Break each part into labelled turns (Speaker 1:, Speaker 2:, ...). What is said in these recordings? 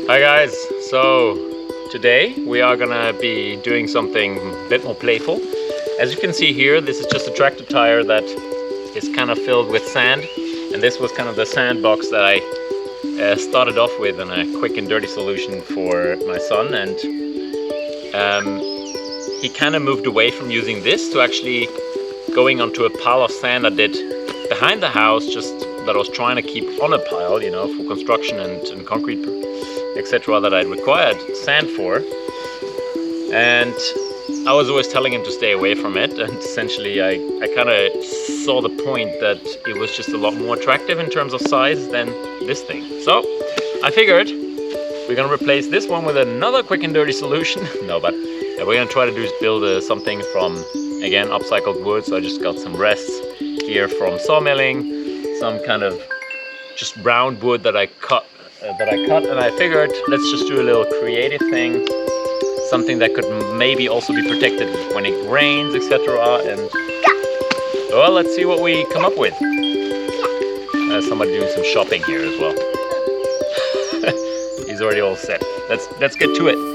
Speaker 1: Hi guys, so today we are gonna be doing something a bit more playful. As you can see here, this is just a tractor tire that is kind of filled with sand, and this was kind of the sandbox that I started off with in a quick and dirty solution for my son, and he kind of moved away from using this to actually going onto a pile of sand I did behind the house, just that I was trying to keep on a pile, you know, for construction and concrete, etc., that I'd required sand for. And I was always telling him to stay away from it, and essentially I kind of saw the point that it was just a lot more attractive in terms of size than this thing. So I figured we're gonna replace this one with another quick and dirty solution. No, but we're gonna try to build something from, again, upcycled wood. So I just got some rests here from sawmilling, some kind of just brown wood that I cut, and I figured let's just do a little creative thing, something that could maybe also be protected when it rains, etc. And well, let's see what we come up with. Somebody doing some shopping here as well. He's already all set. Let's get to it.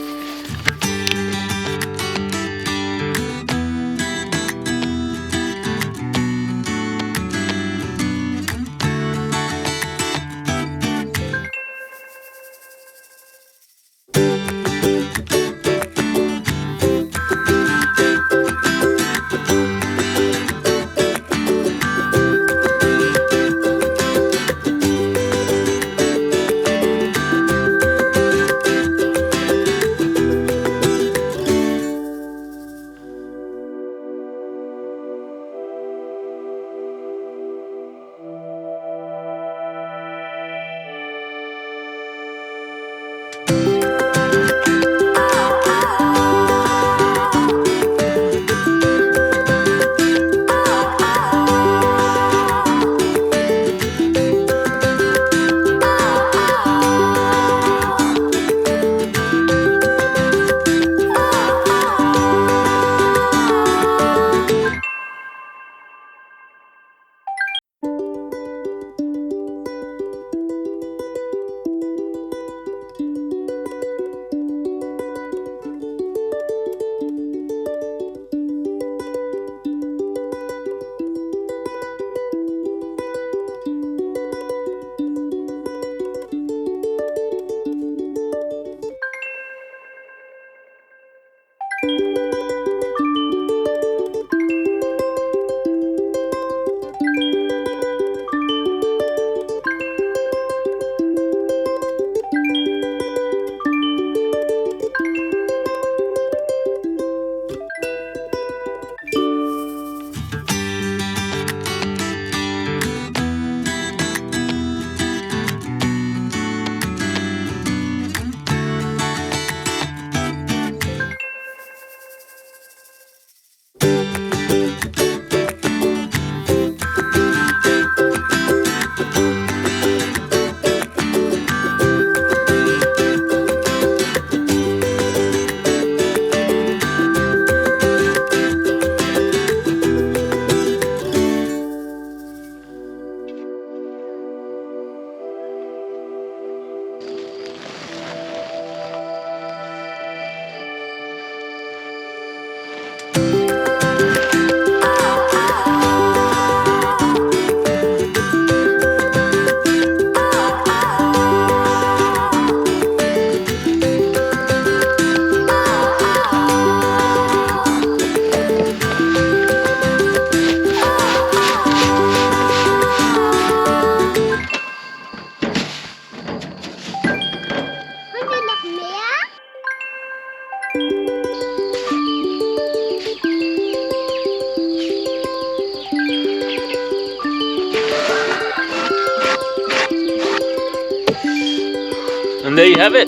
Speaker 1: And there you have it.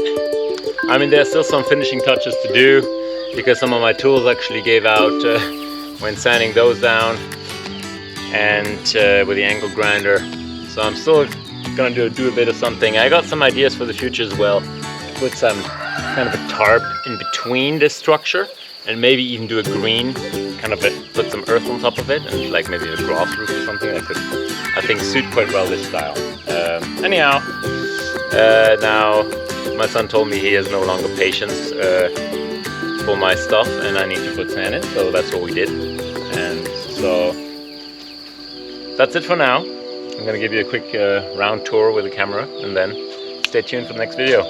Speaker 1: I mean, there's still some finishing touches to do because some of my tools actually gave out when sanding those down, and with the angle grinder. So I'm still gonna do a bit of something. I got some ideas for the future as well. Put some kind of a tarp in between this structure, and maybe even do a green, kind of put some earth on top of it, and like maybe a grass roof or something that could, I think, suit quite well this style. Anyhow, now my son told me he has no longer patience for my stuff and I need to put sand in, so that's what we did. And so that's it for now. I'm gonna give you a quick round tour with the camera and then stay tuned for the next video.